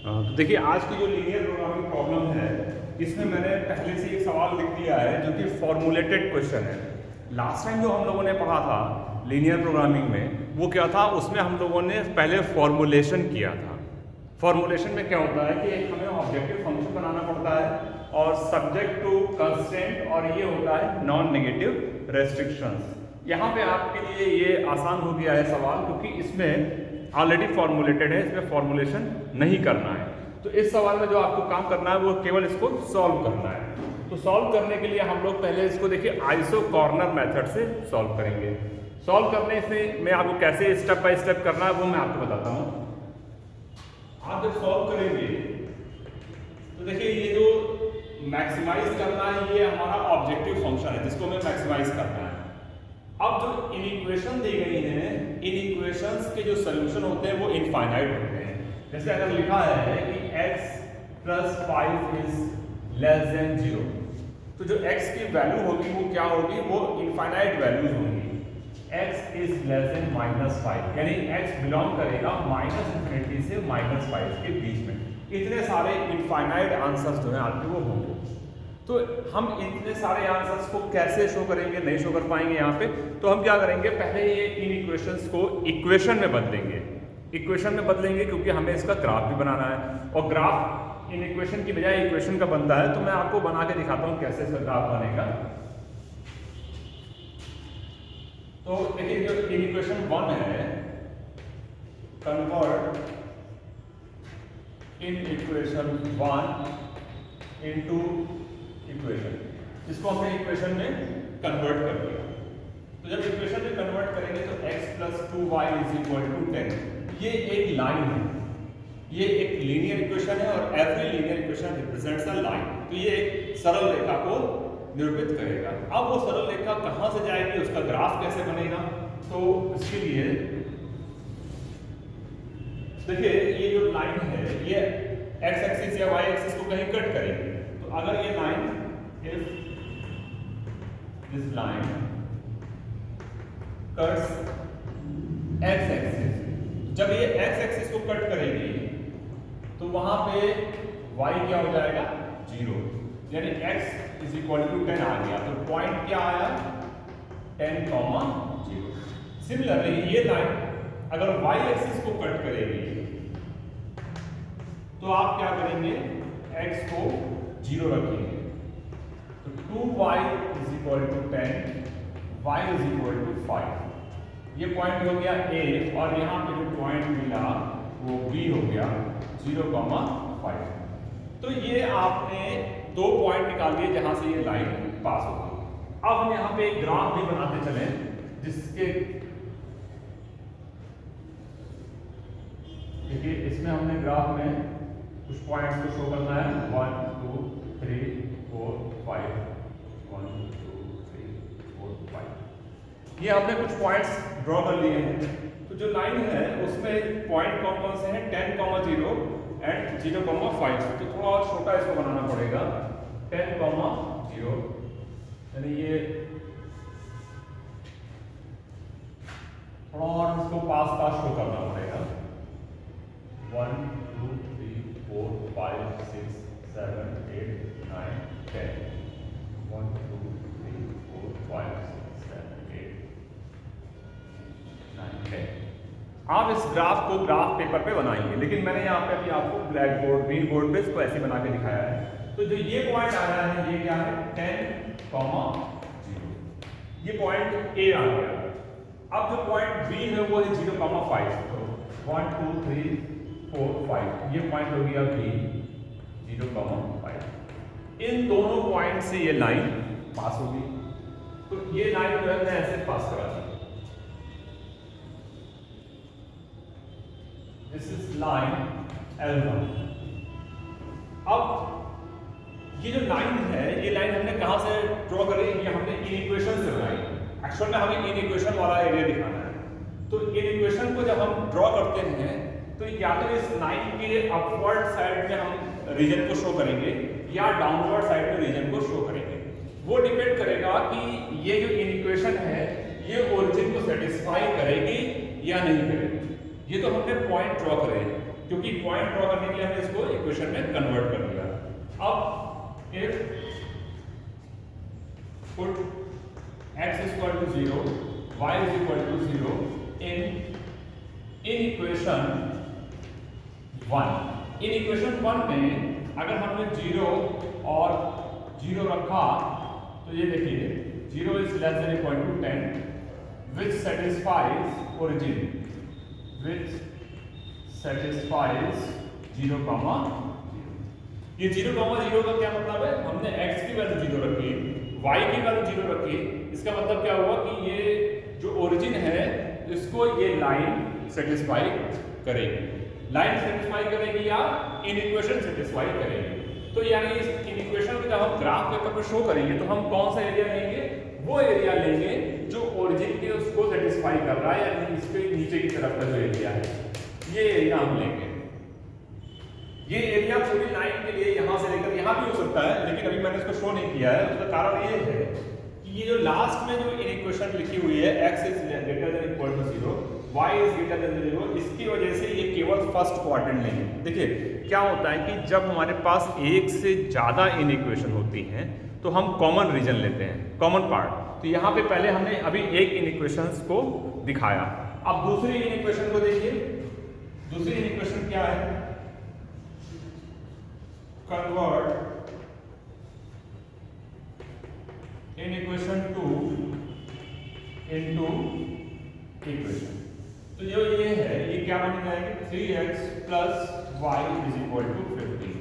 तो देखिए आज की जो लीनियर प्रोग्रामिंग प्रॉब्लम है इसमें मैंने पहले से एक सवाल लिख दिया है जो कि फॉर्मुलेटेड क्वेश्चन है। लास्ट टाइम जो हम लोगों ने पढ़ा था लीनियर प्रोग्रामिंग में वो क्या था, उसमें हम लोगों ने पहले फॉर्मुलेशन किया था। फॉर्मुलेशन में क्या होता है कि हमें ऑब्जेक्टिव फंक्शन बनाना पड़ता है और सब्जेक्ट टू कंस्ट्रेंट, और ये होता है नॉन नेगेटिव रेस्ट्रिक्शंस। यहाँ पे आपके लिए ये आसान हो गया है सवाल, क्योंकि इसमें ऑलरेडी फॉर्मुलेटेड है, इसमें फॉर्मुलेशन नहीं करना है। तो इस सवाल में जो आपको काम करना है वो केवल इसको सॉल्व करना है। तो सॉल्व करने के लिए हम लोग पहले इसको देखिए आइसो कॉर्नर मेथड से सॉल्व करेंगे। सॉल्व करने से मैं आपको कैसे स्टेप बाय स्टेप करना है वो मैं आपको बताता हूँ। आप जब सॉल्व करेंगे तो देखिए ये जो मैक्सिमाइज करना है ये हमारा ऑब्जेक्टिव फंक्शन है जिसको हमें मैक्सिमाइज करना है। अब जो इन इक्वेशन दी गई हैं, इन इक्वेशंस के जो सोल्यूशन होते हैं वो इनफाइनाइट होते हैं। जैसे अगर लिखा है कि x + 5 इज लेस देन 0, तो जो x की वैल्यू होगी वो क्या होगी, वो इनफाइनाइट वैल्यूज होंगी। x इज लेस देन -5, यानी x बिलोंग करेगा -∞ से -5 के बीच में। इतने सारे इनफाइनाइट आंसर्स जो हैं आपके वो होंगे। तो हम इतने सारे आंसर्स को कैसे शो करेंगे, नहीं शो कर पाएंगे यहाँ पे। तो हम क्या करेंगे, पहले ये इन इक्वेशंस को इक्वेशन में बदलेंगे। इक्वेशन में बदलेंगे क्योंकि हमें इसका ग्राफ भी बनाना है, और ग्राफ इन इक्वेशन की बजाय इक्वेशन का बनता है। तो मैं आपको बना के दिखाता हूँ कैसे इसका ग्राफ बनेगा। तो देखिए जो इन इक्वेशन 1 है, convert in equation 1 into equation, इसको हमने इक्वेशन में कन्वर्ट कर दिया। तो जब इक्वेशन में कन्वर्ट करेंगे तो x + 2y = 10, ये एक लाइन है, ये एक लीनियर इक्वेशन है और every linear equation represents a line. तो ये एक सरल रेखा को निरूपित करेगा। अब वो सरल रेखा कहां से जाएगी, उसका ग्राफ कैसे बनेगा, तो इसके लिए देखिए ये जो लाइन है ये x एक्सिस या y एक्सिस को कहीं कट करेगी। तो अगर ये line, if this line cuts x axis, जब ये x एक्सिस को कट करेगी तो वहां पे y क्या हो जाएगा, 0, यानी x = 10 आ गया। तो पॉइंट क्या आया, 10, 0। सिमिलरली ये लाइन अगर y एक्सिस को कट करेगी तो आप क्या करेंगे, x को 0 रखेंगे। तो 2y = 10, y = 5। ये पॉइंट हो गया A, और यहाँ पे जो पॉइंट मिला वो B हो गया 0,5। तो ये आपने 2 पॉइंट निकाल दिए जहां से ये लाइन पास होगी। अब हम यहाँ पे एक ग्राफ भी बनाते चले, जिसके देखिए इसमें हमने ग्राफ में कुछ पॉइंट्स को शो करना है, 1 2 3 4 5, 1 2 3 4 5। ये हमने कुछ पॉइंट्स ड्रॉ कर लिए हैं। तो जो लाइन है उसमें पॉइंट कौन कौन से हैं, 10, 0 एंड 0,5। तो थोड़ा और छोटा इसको बनाना पड़ेगा, 10, 0, यानी ये थोड़ा और इसको पास शो करना पड़ेगा। 1 2 3 4 5 6 7 8 9 10, 1 2 3 4 5 6 7 8 9 10। आप इस ग्राफ को ग्राफ पेपर पे बनाएंगे, लेकिन मैंने यहाँ पे अभी आपको ब्लैक बोर्ड, ग्रीन बोर्ड पे इसको ऐसे बना के दिखाया है। तो जो ये पॉइंट आ रहा है ये क्या है, 10, 0, ये पॉइंट A आ गया। अब जो पॉइंट B है वो है 0,5। तो 1 2 3 4 5, ये पॉइंट हो गया B 0,5। इन दोनों पॉइंट से ये लाइन पास होगी। तो ये लाइन जो है मैं ऐसे पास करा दी, दिस इज लाइन L1। अब ये जो लाइन है, ये लाइन हमने कहां से ड्रॉ करी, ये हमने इन इक्वेशन से बनाई। एक्चुअल में हमें इन इक्वेशन वाला एरिया दिखाना है। तो इन इक्वेशन को जब हम ड्रॉ करते हैं तो या तो इस लाइन के अपवर्ड साइड में हम रीजन को शो करेंगे या डाउनवर्ड साइड में रीजन को शो करेंगे। वो डिपेंड करेगा कि ये जो इन इक्वेशन है ये ओरिजिन को सेटिस्फाई करेगी या नहीं करेगी। ये तो हमने पॉइंट ड्रॉ करे हैं। क्योंकि पॉइंट ड्रॉ करने के लिए हमने इसको इक्वेशन में कन्वर्ट कर दिया। अब if put x equal to 0 y is equal to 0 in equation 1, in equation 1 में अगर हमने 0 और 0 रखा तो ये देखिए 0 is less than equal to 10 which satisfies origin, which satisfies 0, 0। ये 0, 0 का क्या मतलब है? हमने x की वैल्यू 0 रखी, y की वैल्यू 0 रखी। इसका मतलब क्या हुआ कि ये जो ओरिजिन है इसको ये लाइन सेटिस्फाई करेगी, लाइन सेटिस्फाई करेगी या इन इक्वेशन सेटिस्फाई करेगी। तो यानी इस इन इक्वेशन को जब हम ग्राफ पेपर पर शो करेंगे तो हम कौन सा एरिया लेंगे? वो एरिया लेंगे जो ओरिजिन के उसको सेटिस्फाई कर रहा है, यानी इसके नीचे की तरफ का जो एरिया है ये एरिया हम लेंगे। ये एरिया पूरी लाइन के लिए यहां से लेकर यहां भी हो सकता है, लेकिन अभी मैंने इसको शो नहीं किया है। उसका कारण ये है कि ये जो लास्ट में जो इक्वेशन लिखी हुई है x is greater than equal to 0 y is greater than 0, इसकी वजह से ये केवल फर्स्ट क्वाड्रेंट लेंगे। देखिए क्या होता है कि जब हमारे पास एक से ज्यादा इक्वेशन होती हैं तो हम कॉमन रीजन लेते हैं, कॉमन पार्ट। तो यहाँ पे पहले हमने अभी एक इक्वेशंस को दिखाया, अब दूसरी इक्वेशन को देखिए। दूसरी इक्वेशन क्या है? Convert equation 2 into equation. तो जो ये है ये क्या बन जाएगी? 3x plus y is equal to 15।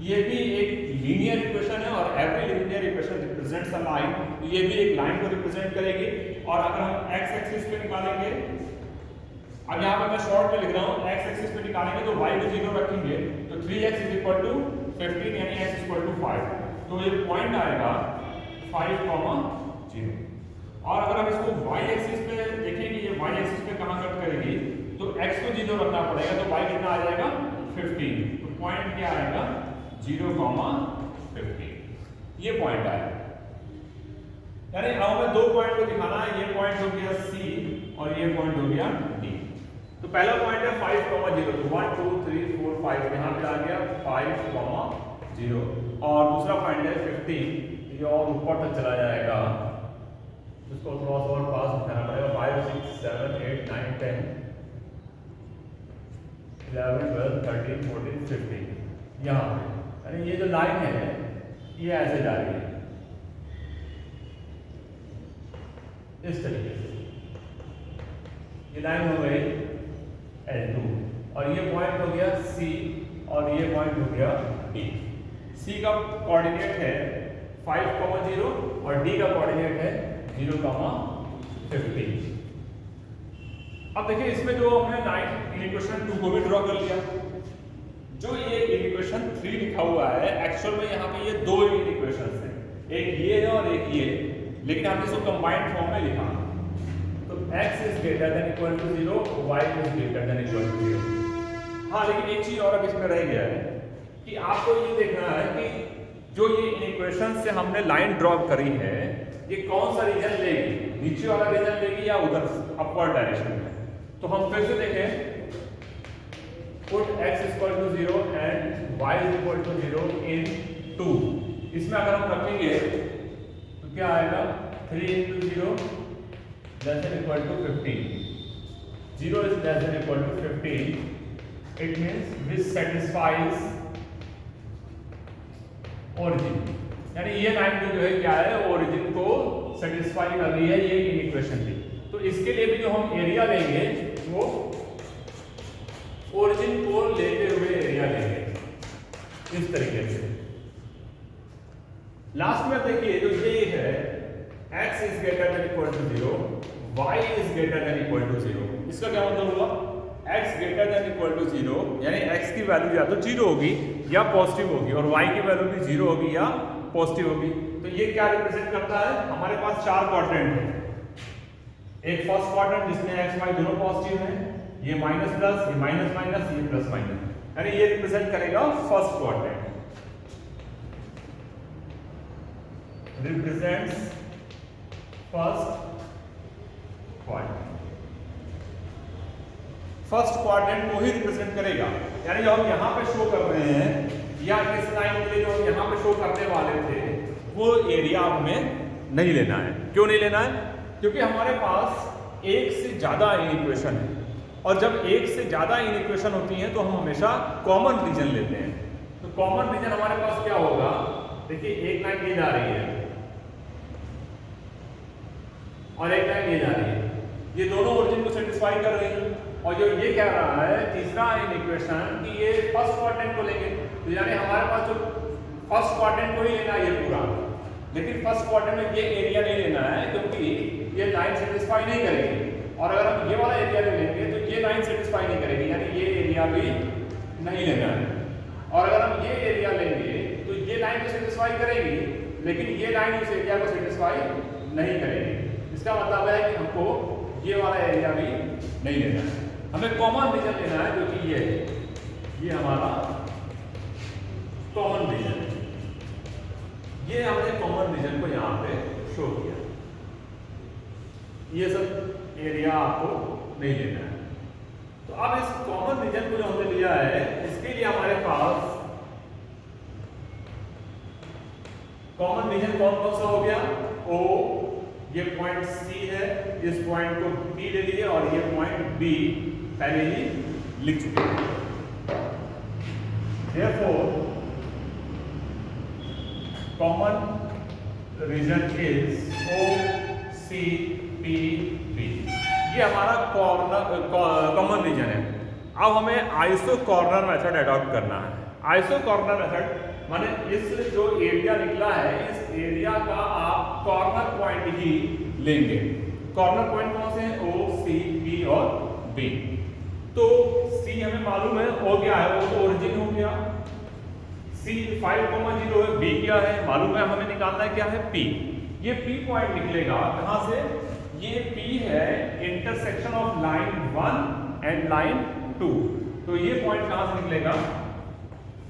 ये भी एक लीनियर इक्वेशन है और every linear equation represents a line. ये भी एक लाइन को रिप्रेजेंट करेगी। और अगर हम x एक्सिस पे निकालेंगे, अब यहाँ पे मैं शॉर्ट में लिख रहा हूँ, x एक्सिस पे निकालेंगे तो y को 0 रखेंगे तो 3x इज इक्वल टू 15 यानी x इक्वल टू 5। तो ये पॉइंट आएगा 5, 0। और अगर हम इसको y एक्सिस पे देखेंगे, ये y एक्सिस पे कहाँ कट करेगी तो x को 0 रखना पड़ेगा, तो y कितना आ जाएगा? 15। तो पॉइंट क्या आएगा? 0, 15। ये पॉइंट आया। यानी अब हमें दो पॉइंट को दिखाना है, ये पॉइंट हो गया C और ये पॉइंट हो गया D। तो पहला पॉइंट है 5, 0, तो 1 2 3 4 5 यहाँ पे आ गया 5, 0। और दूसरा पॉइंट है 15, ये और ऊपर तक चला जाएगा, इसको थोड़ा सा और पास दिखाना पड़ेगा। 5, 6, 7, 8, 9, 10, 11, 12, 13, 14, 15 यहाँ पे। यानी ये जो लाइन है ये ऐसे जा रही है इस तरीके से, ये लाइन हो गई L2 और ये पॉइंट हो गया C और ये पॉइंट हो गया D। C का कोऑर्डिनेट है 5, 0 और D का कोऑर्डिनेट है 0, 15। अब देखिए इसमें जो हमने लाइन इक्वेशन 2 को भी ड्रॉ कर लिया, जो ये इक्वेशन 3 लिखा हुआ है एक्चुअल में यहाँ पे ये दो इक्वेशंस हैं, एक ये है और एक ये, लेकिन हमने इसको कंबाइंड फॉर्म में लिखा। तो x is greater than equal to 0, y is greater than equal to 0। हाँ, लेकिन एक चीज और अब इसमें रह गया है कि आपको ये देखना है कि जो ये इक्वेशन से हमने लाइन ड्रॉ करी है ये कौन सा रीजन लेगी, नीचे वाला रीजन लेगी या उधर अपवर्ड डायरेक्शन में। तो हम फिर से देखें, put x equal to 0 and y is equal to 0 in 2। इसमें अगर हम रखेंगे तो क्या आएगा? 3 into 0 less than equal to 15, 0 is less than equal to 15, it means this satisfies origin। यानी ये लाइन भी जो है क्या है, ओरिजिन को सेटिस्फाई कर रही है ये इक्वेशन थी। तो इसके लिए भी जो हम एरिया लेंगे वो ओरिजिन को लेते हुए एरिया लेंगे इस तरीके से। लास्ट में देखिए जो ये है x is greater than equal to 0, y is greater than equal to 0। इसका क्या मतलब हुआ? x greater than equal to 0 यानी x की वैल्यू या तो 0 होगी या पॉजिटिव होगी और y की वैल्यू भी 0 होगी या पॉजिटिव होगी। तो ये क्या रिप्रेजेंट करता है? हमारे पास चार क्वाड्रेंट है, एक फर्स्ट क्वाड्रेंट जिसमें x y दोनों पॉजिटिव हैं, ये माइनस प्लस, ये माइनस माइनस, ये प्लस माइनस, यानी ये रिप्रेजेंट करेगा first quadrant, represents first quadrant. First quadrant को ही रिप्रेजेंट करेगा। यानी जो हम यहाँ पे शो कर रहे हैं या इस लाइन के लिए जो हम यहाँ पे शो करने वाले थे वो एरिया हमें नहीं लेना है। क्यों नहीं लेना है? क्योंकि हमारे पास एक से ज़्यादा इनइक्वेशन है और जब एक से ज़्यादा इनइक्वेशन होती हैं तो हम हमेशा कॉमन रीजन लेते हैं। तो कॉमन रीजन हमारे पास क्या होगा? देखिए एक लाइन ये जा रही है और एक लाइन ये जा रही है, ये दोनों ओरिजिन को सेटिस्फाई कर रही है। और जो ये कह रहा है तीसरा इनइक्वेशन कि ये फर्स्ट क्वाड्रेंट को लेंगे, तो यानी हमारे पास जो फर्स्ट क्वाड्रेंट को ही लेना है ये पूरा, लेकिन फर्स्ट क्वाड्रेंट में ये एरिया नहीं लेना है क्योंकि ये लाइन सेटिस्फाई नहीं करेगी। और अगर हम ये वाला एरिया ले लेंगे तो ये लाइन सेटिस्फाई नहीं करेगी, यानी ये एरिया भी नहीं लेना है। और अगर हम ये एरिया लेंगे तो ये लाइन तो सेटिस्फाई करेगी लेकिन ये लाइन उस एरिया को सेटिस्फाई नहीं करेगी। इसका मतलब है कि हमको ये वाला एरिया भी नहीं लेना है, हमें कॉमन रीजन लेना है जो कि ये है, ये हमारा कॉमन रीजन है। ये हमने कॉमन रीजन को यहाँ पे शो किया। ये सब एरिया आपको नहीं लेना है। तो अब इस कॉमन रीजन को जो हमने लिया है इसके लिए हमारे पास कॉमन रीजन कौन कौन सा हो गया? O, ये पॉइंट C है, इस पॉइंट को P ले लिए और ये पॉइंट B पहले ही लिख चुके हैं। Therefore, common region is O, C, P, B। ये हमारा कॉमन रीजन है। अब हमें आइसो कॉर्नर मेथड अडॉप्ट करना है। आइसो कॉर्नर मेथड माने इस जो एरिया निकला है इस एरिया का आप कॉर्नर पॉइंट ही लेंगे। कॉर्नर पॉइंट कौन से हैं? O, C, P और B। तो C हमें मालूम है O क्या है, वो तो ओरिजिन हो गया। C 5,0 है, B क्या है मालूम है, हमें निकालना है क्या है P। ये P पॉइंट निकलेगा कहां से? ये P है intersection of line 1 and line 2। तो ये पॉइंट कहां से निकलेगा?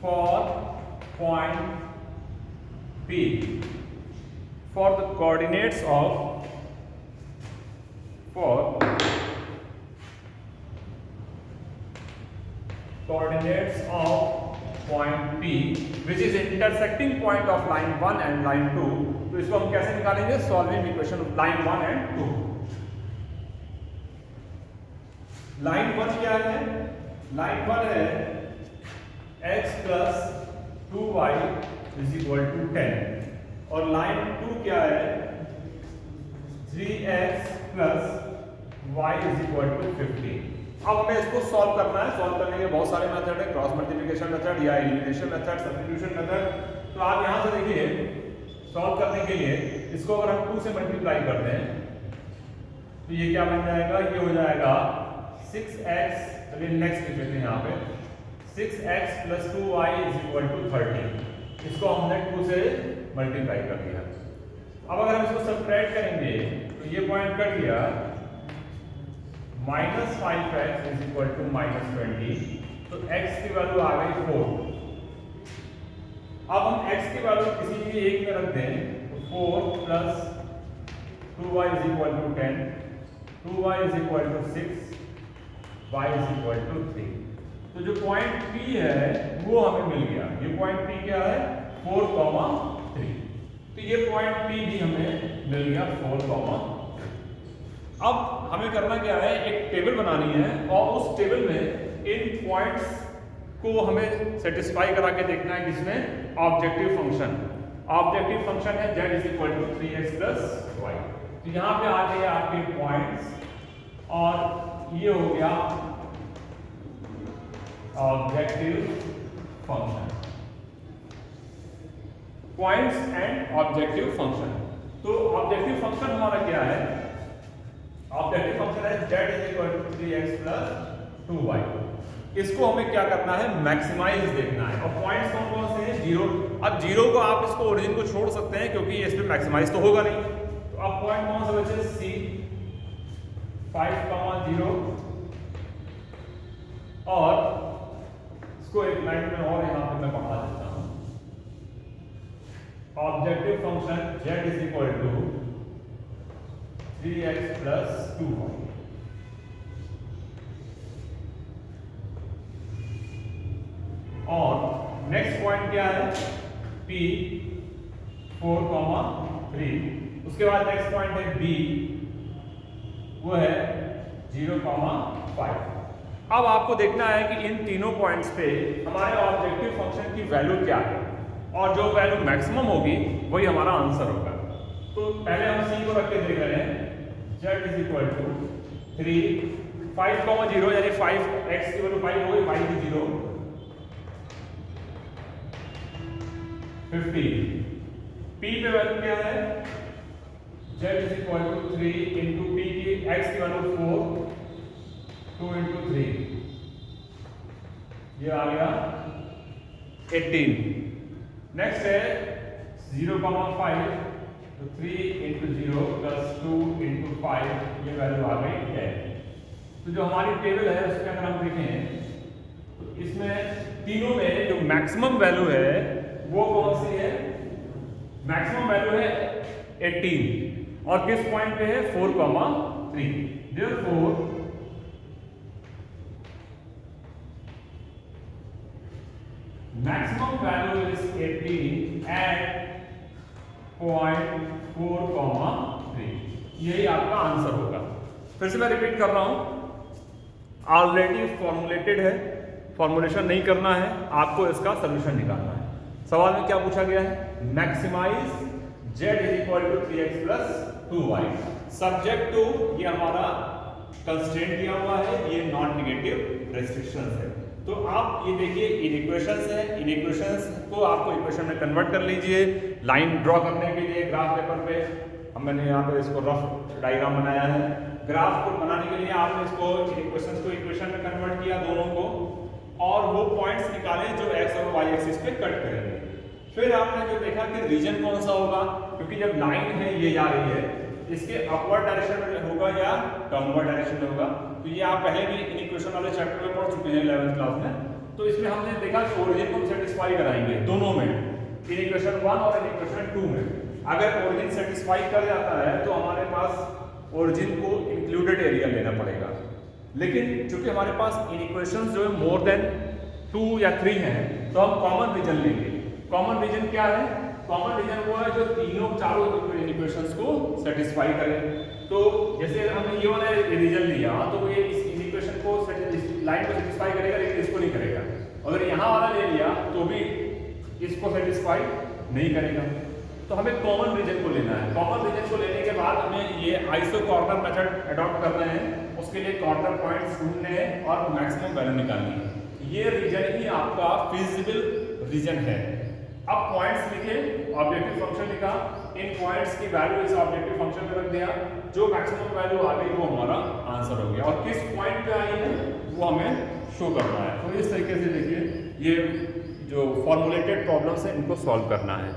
For point P for the coordinates of point P which is intersecting point of line 1 and line 2। तो इसको हम कैसे निकालेंगे? Solving equation of line 1 and 2। Line 1 क्या है? लाइन 1 है x plus 2y is equal to 10 और लाइन 2 क्या है? 3x plus y is equal to 15। अब हमें इसको सॉल्व करना है। सॉल्व करने के बहुत सारे मेथड है, क्रॉस मल्टीप्लिकेशन मेथड या एलिमिनेशन मेथड, सब्स्टिट्यूशन मेथड। तो आप यहां से देखिए सॉल्व करने के लिए इसको अगर हम 2 से मल्टीप्लाई करते हैं तो ये क्या बन जाएगा? ये हो जाएगा 6x। चलिए नेक्स्ट लिख लेते हैं यहाँ पे 6x plus 2y is equal to 30। इसको हमने 2 से मल्टीप्लाई कर दिया। अब अगर हम इसको सब्ट्रैक्ट करेंगे तो ये पॉइंट कट गया, -5x is equal to -20। तो x की वैल्यू आ गई 4। अब हम x की वैल्यू किसी भी एक में रख दें तो 4 plus 2y is equal to 10, 2y is equal to 6, y is equal to 3। तो जो पॉइंट P है वो हमें मिल गया। ये पॉइंट P क्या है? 4,3। तो ये पॉइंट P भी हमें मिल गया 4,3। अब हमें करना क्या है? एक टेबल बनानी है और उस टेबल में इन पॉइंट्स को हमें सेटिस्फाई करा के देखना है किसमें? Objective function. ऑब्जेक्टिव फंक्शन है z is equal to 3x plus y। तो यहाँ पे आ गए आपके पॉइंट्स और ये हो गया objective function. Points and objective function. तो ऑब्जेक्टिव फंक्शन हमारा क्या है? ऑब्जेक्टिव फंक्शन है z is equal to 3x plus 2y। इसको हमें क्या करना है? मैक्सिमाइज देखना है। और पॉइंट्स कौन कौन से हैं? 0। अब 0 को आप इसको ओरिजिन को छोड़ सकते हैं क्योंकि इस पे मैक्सिमाइज तो होगा नहीं। तो अब पॉइंट कौन सा बचे? C 5,0 और इसको एक लाइन में और यहाँ पे मैं बढ़ा देता हूँ। Objective function z is equal to 3x plus 2y। Next point क्या है, P 4,3। उसके बाद नेक्स्ट पॉइंट है B, वो है 0,5। अब आपको देखना है कि इन तीनों पॉइंट्स पे हमारे ऑब्जेक्टिव फंक्शन की वैल्यू क्या है, और जो वैल्यू मैक्सिमम होगी वही हमारा आंसर होगा। तो पहले हम C को रख के देख रहे हैं, z इज इक्वल टू 3, 5,0 यानी 5x की वैल्यू 5 हो गई, y की 0, 15। P पे वैल्यू क्या है, z is equal to 3 into P की x की वैल्यू 4, 2 इंटू 3, ये आ गया 18। नेक्स्ट है 0,5, तो 3 इंटू 0 प्लस 2 इंटू 5, ये वैल्यू आ गई 10। तो जो हमारी टेबल है उसमें अगर हम देखें तो इसमें तीनों में जो मैक्सिमम वैल्यू है वो कौन सी है, मैक्सिमम वैल्यू है 18, और किस पॉइंट पे है, 4,3। Therefore maximum value is 18 at point 4,3। यही आपका आंसर होगा। फिर से मैं रिपीट कर रहा हूं, ऑलरेडी फॉर्मुलेटेड है, फॉर्मुलेशन नहीं करना है, आपको इसका सोल्यूशन निकालना है। सवाल में क्या पूछा गया है, maximise z is equal to 3x plus 2y, subject to ये हमारा कंस्ट्रेंट दिया हुआ है, ये नॉन नेगेटिव रेस्ट्रिक्शंस है। तो आप ये देखिए इनइक्वेशंस है, इनइक्वेशंस को आपको इक्वेशन में कन्वर्ट कर लीजिए। लाइन ड्रॉ करने के लिए ग्राफ पेपर पे मैंने यहाँ पे इसको रफ डायग्राम बनाया है। ग्राफ को बनाने के लिए आपने इसको इक्वेशंस को इक्वेशन में कन्वर्ट किया दोनों को, और वो पॉइंट्स निकाले जो x और y एक्सिस पे कट करेंगे। फिर आपने जो देखा कि रीजन कौन सा होगा, क्योंकि जब लाइन है ये जा रही है, इसके अपवर्ड डायरेक्शन में होगा या डाउनवर्ड डायरेक्शन में होगा। तो ये आप पहले भी इन इक्वेशन वाले चैप्टर में पढ़ चुके हैं 11th क्लास में। तो इसमें हमने देखा कि ओरिजिन को सेटिस्फाई कराएंगे दोनों में, इन इक्वेशन 1 और इन इक्वेशन 2 में। अगर ओरिजिन सेटिस्फाई कर जाता है तो हमारे पास ओरिजिन को इंक्लूडेड एरिया लेना पड़ेगा, लेकिन चूंकि हमारे पास इन इक्वेशंस जो है मोर देन 2 या 3 हैं, तो हम कॉमन रीजन लेंगे। कॉमन रीजन क्या है, कॉमन रीजन वो है जो तीनों चारों इक्वेशंस को सेटिस्फाई करे। तो जैसे अगर हमने ये वाला रीजन लिया तो ये इस इक्वेशन को लाइन को सेटिस्फाई करेगा, लेकिन इसको नहीं करेगा। अगर यहाँ वाला ले लिया तो भी इसको सेटिस्फाई नहीं करेगा। तो हमें कॉमन रीजन को लेना है। कॉमन रीजन को लेने के बाद हमें ये आइसो कॉर्नर मेथड अडॉप्ट करना है, उसके लिए कॉर्नर पॉइंट्स ढूंढने हैं और मैक्सिमम वैल्यू निकालनी है। ये रीजन ही आपका फिजिबल रीजन है। अब पॉइंट्स लिखे, ऑब्जेक्टिव फंक्शन लिखा, इन पॉइंट्स की वैल्यू इस ऑब्जेक्टिव फंक्शन में रख दिया, जो मैक्सिमम वैल्यू आ गई वो हमारा आंसर हो गया, और किस पॉइंट पे आई है वो हमें शो करना है। तो इस तरीके से देखिए ये जो फॉर्मुलेटेड प्रॉब्लम्स है इनको सॉल्व करना है।